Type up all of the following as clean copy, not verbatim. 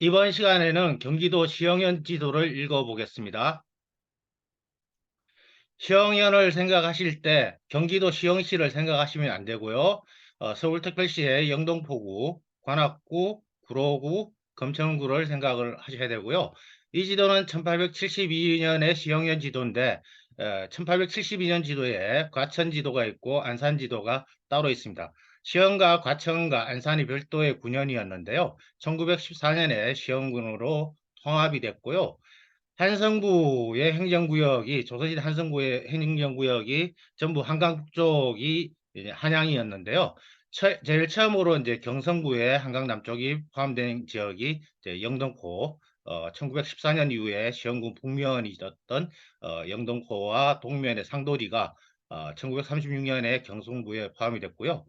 이번 시간에는 경기도 시흥현 지도를 읽어보겠습니다. 시흥현을 생각하실 때 경기도 시흥시를 생각하시면 안 되고요. 서울특별시의 영등포구, 관악구, 구로구, 금천구를 생각을 하셔야 되고요. 이 지도는 1872년의 시흥현 지도인데 1872년 지도에 과천 지도가 있고 안산 지도가 따로 있습니다. 시흥과 과천과 안산이 별도의 군현이었는데요. 1914년에 시흥군으로 통합이 됐고요. 한성부의 행정구역이 조선시대 한성부의 행정구역이 전부 한강 북쪽이 이제 한양이었는데요. 제일 처음으로 이제 경성부의 한강 남쪽이 포함된 지역이 이제 영등포, 1914년 이후에 시흥군 북면이 있었던 영등포와 동면의 상도리가 1936년에 경성부에 포함이 됐고요.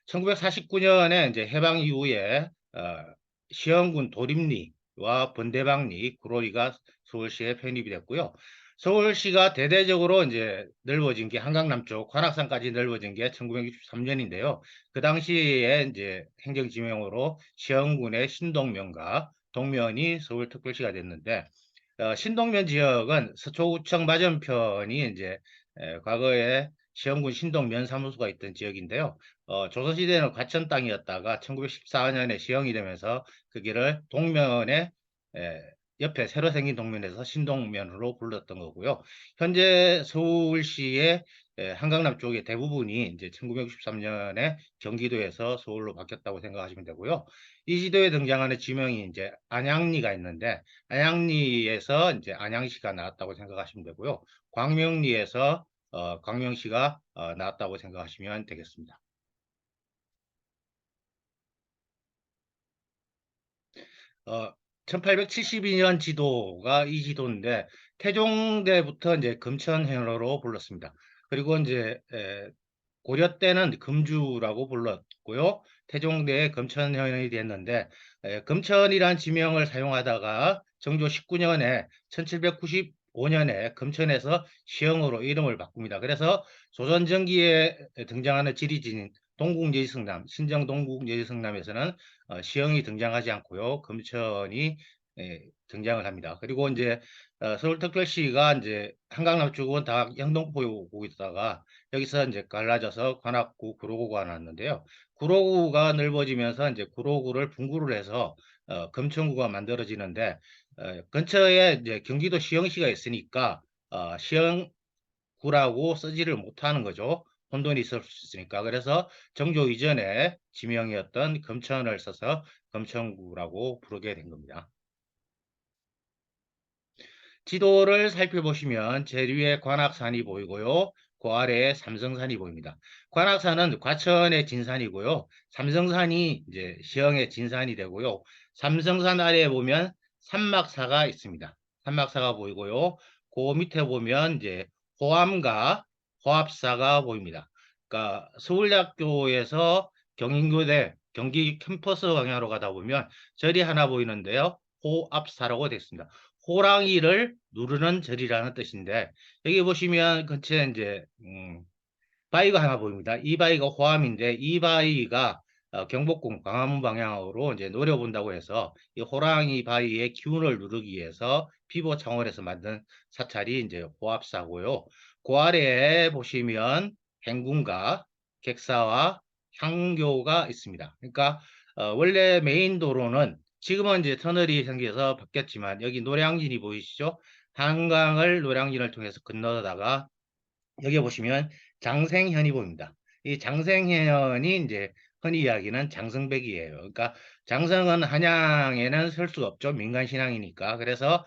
1949년에 이제 해방 이후에 시흥군 도림리와 번대방리, 구로리가 서울시에 편입이 됐고요. 서울시가 대대적으로 이제 넓어진 게 한강 남쪽 관악산까지 넓어진 게 1963년인데요. 그 당시에 이제 행정지명으로 시흥군의 신동면과 동면이 서울특별시가 됐는데 신동면 지역은 서초구청 맞은편이 이제 과거에 시흥군 신동면 사무소가 있던 지역인데요. 조선시대는 과천 땅이었다가 1914년에 시흥이 되면서 그 길을 동면에 에, 옆에 새로 생긴 동면에서 신동면으로 불렀던 거고요. 현재 서울시의 한강남 쪽의 대부분이 이제 1963년에 경기도에서 서울로 바뀌었다고 생각하시면 되고요. 이 지도에 등장하는 지명이 이제 안양리가 있는데 안양리에서 이제 안양시가 나왔다고 생각하시면 되고요. 광명리에서 광명시가 나왔다고 생각하시면 되겠습니다. 1872년 지도가 이 지도인데 태종대부터 이제 금천현어로 불렀습니다. 그리고 이제 고려 때는 금주라고 불렀고요. 태종대에 금천현이 됐는데 금천이란 지명을 사용하다가 정조 19년에 1795년에 금천에서 시흥으로 이름을 바꿉니다. 그래서 조선 전기에 등장하는 지리진 동국예의성남, 신정 동국예의성남에서는 시흥이 등장하지 않고요. 금천이 등장을 합니다. 그리고 이제 서울특별시가 이제 한강남 쪽은 다 영등포구 있다가 여기서 이제 갈라져서 관악구, 구로구가 나왔는데요. 구로구가 넓어지면서 이제 구로구를 분구를 해서 금천구가 만들어지는데 근처에 이제 경기도 시흥시가 있으니까 시흥구라고 쓰지를 못하는 거죠. 혼돈이 있을 수 있으니까. 그래서 정조 이전에 지명이었던 금천을 써서 금천구라고 부르게 된 겁니다. 지도를 살펴보시면 제일 위에 관악산이 보이고요. 그 아래에 삼성산이 보입니다. 관악산은 과천의 진산이고요. 삼성산이 이제 시흥의 진산이 되고요. 삼성산 아래에 보면 산막사가 있습니다. 산막사가 보이고요. 그 밑에 보면 이제 호암과 호합사가 보입니다. 그러니까 서울대학교에서 경인교대 경기 캠퍼스 방향으로 가다 보면 절이 하나 보이는데요. 호합사라고 되어 있습니다. 호랑이를 누르는 절이라는 뜻인데 여기 보시면 근처에 이제 바위가 하나 보입니다. 이 바위가 호암인데 이 바위가 경복궁 광화문 방향으로 이제 노려본다고 해서 이 호랑이 바위의 기운을 누르기 위해서 피보 창원에서 만든 사찰이 이제 호합사고요. 그 아래에 보시면 행군과 객사와 향교가 있습니다. 그러니까 원래 메인 도로는 지금은 이제 터널이 생겨서 바뀌었지만 여기 노량진이 보이시죠? 한강을 노량진을 통해서 건너다가 여기 보시면 장생현이 보입니다. 이 장생현이 이제 흔히 이야기는 장성백이에요. 그러니까 장성은 한양에는 설 수가 없죠. 민간 신앙이니까. 그래서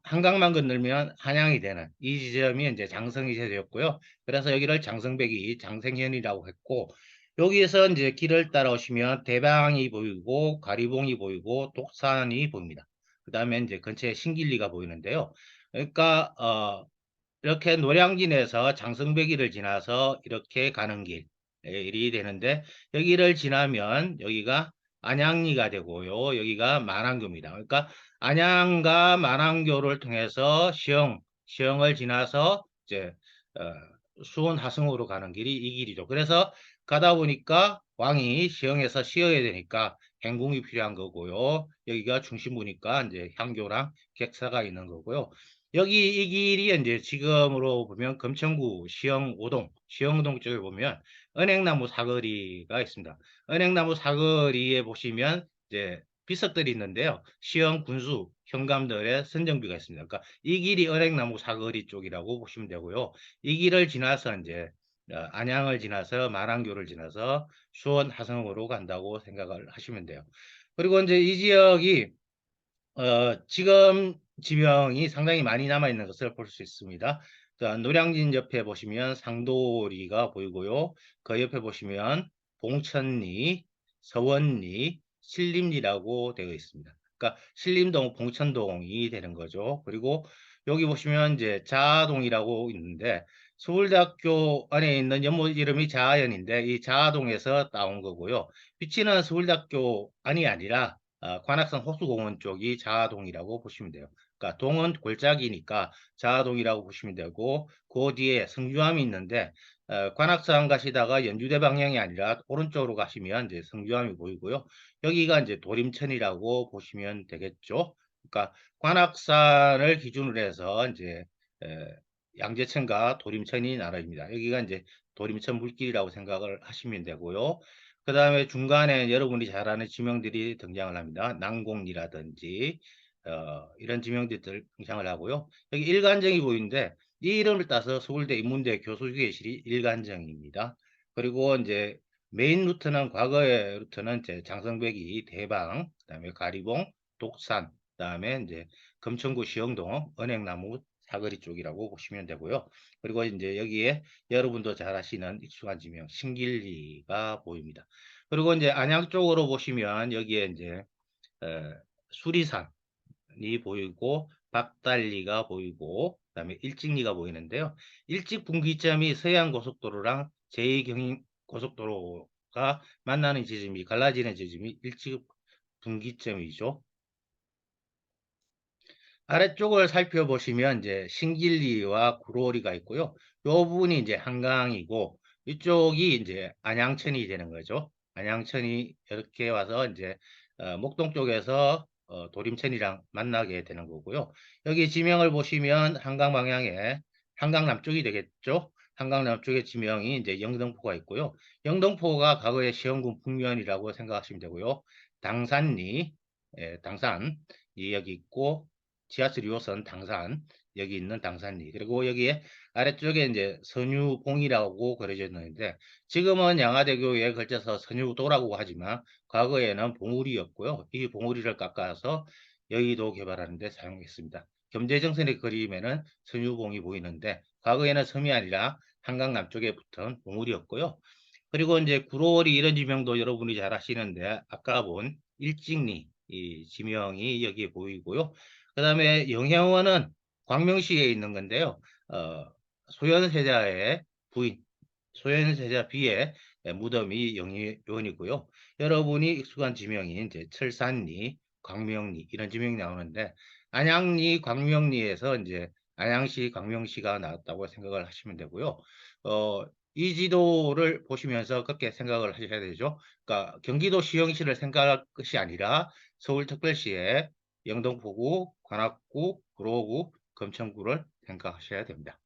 한강만 건너면 한양이 되는 이 지점이 이제 장성이 되었고요. 그래서 여기를 장성백이 장생현이라고 했고 여기에서 이제 길을 따라오시면 대방이 보이고 가리봉이 보이고 독산이 보입니다. 그 다음에 이제 근처에 신길리가 보이는데요. 그러니까 이렇게 노량진에서 장성배기를 지나서 이렇게 가는 길이 되는데 여기를 지나면 여기가 안양리가 되고요. 여기가 만안교입니다. 그러니까 안양과 만안교를 통해서 시흥을 지나서 이제 수원 하성으로 가는 길이 이 길이죠. 그래서 가다 보니까 왕이 시흥에서 쉬어야 되니까 행궁이 필요한 거고요. 여기가 중심부니까 이제 향교랑 객사가 있는 거고요. 여기 이 길이 이제 지금으로 보면 금천구 시흥 5동, 시흥동 쪽에 보면 은행나무 사거리가 있습니다. 은행나무 사거리에 보시면 이제 비석들이 있는데요. 시흥 군수 현감들의 선정비가 있습니다. 그러니까 이 길이 은행나무 사거리 쪽이라고 보시면 되고요. 이 길을 지나서 이제 안양을 지나서 마랑교를 지나서 수원 하성으로 간다고 생각을 하시면 돼요. 그리고 이제 이 지역이 지금 지명이 상당히 많이 남아 있는 것을 볼 수 있습니다. 자, 노량진 옆에 보시면 상도리가 보이고요. 그 옆에 보시면 봉천리, 서원리, 신림리라고 되어 있습니다. 그러니까 신림동, 봉천동이 되는 거죠. 그리고 여기 보시면 이제 자아동이라고 있는데 서울대학교 안에 있는 연못 이름이 자아연인데 이 자아동에서 따온 거고요. 위치는 서울대학교 안이 아니라 관악산 호수공원 쪽이 자아동이라고 보시면 돼요. 그러니까 동은 골짜기니까 자아동이라고 보시면 되고 그 뒤에 성주함이 있는데 관악산 가시다가 연주대 방향이 아니라 오른쪽으로 가시면 이제 성주함이 보이고요. 여기가 이제 도림천이라고 보시면 되겠죠. 그러니까 관악산을 기준으로 해서 이제 에, 양재천과 도림천이 나눠집니다. 여기가 이제 도림천 물길이라고 생각을 하시면 되고요. 그 다음에 중간에 여러분이 잘 아는 지명들이 등장을 합니다. 난공리라든지 이런 지명들이 등장을 하고요. 여기 일간정이 보이는데 이 이름을 따서 서울대 인문대 교수휴게실이 일간정입니다. 그리고 이제 메인 루트는 과거의 루트는 이제 장성배기, 대방, 그다음에 가리봉, 독산, 그다음에 이제 금천구 시흥동, 은행나무 사거리 쪽이라고 보시면 되고요. 그리고 이제 여기에 여러분도 잘 아시는 익숙한 지명 신길리가 보입니다. 그리고 이제 안양 쪽으로 보시면 여기에 이제 수리산이 보이고 박달리가 보이고 그다음에 일직리가 보이는데요. 일직 분기점이 서해안고속도로랑 제2경인고속도로가 만나는 지점이 갈라지는 지점이 일직 분기점이죠. 아래쪽을 살펴보시면 이제 신길리와 구로리가 있고요. 이 부분이 이제 한강이고 이쪽이 이제 안양천이 되는 거죠. 안양천이 이렇게 와서 이제 목동 쪽에서 도림천이랑 만나게 되는 거고요. 여기 지명을 보시면 한강 방향에 한강 남쪽이 되겠죠. 한강 남쪽에 지명이 이제 영등포가 있고요. 영등포가 과거의 시흥군 북면이라고 생각하시면 되고요. 당산리, 당산이 여기 있고 지하철 2호선 당산 여기 있는 당산리 그리고 여기에 아래쪽에 이제 선유봉이라고 그려져 있는데 지금은 양화대교에 걸쳐서 선유도라고 하지만 과거에는 봉우리였고요. 이 봉우리를 깎아서 여의도 개발하는 데 사용했습니다. 겸재정선의 그림에는 선유봉이 보이는데 과거에는 섬이 아니라 한강 남쪽에 붙은 봉우리였고요. 그리고 이제 구로리 이런 지명도 여러분이 잘 아시는데 아까 본 일직리 이 지명이 여기에 보이고요. 그 다음에 영혜원은 광명시에 있는 건데요. 소현세자의 부인, 소현세자 비의 무덤이 영혜원이고요. 여러분이 익숙한 지명인 이제 철산리, 광명리 이런 지명이 나오는데 안양리, 광명리에서 이제 안양시, 광명시가 나왔다고 생각을 하시면 되고요. 이 지도를 보시면서 그렇게 생각을 하셔야 되죠. 그러니까 경기도 시흥시를 생각할 것이 아니라 서울특별시의 영등포구, 관악구, 구로구, 금천구를 생각하셔야 됩니다.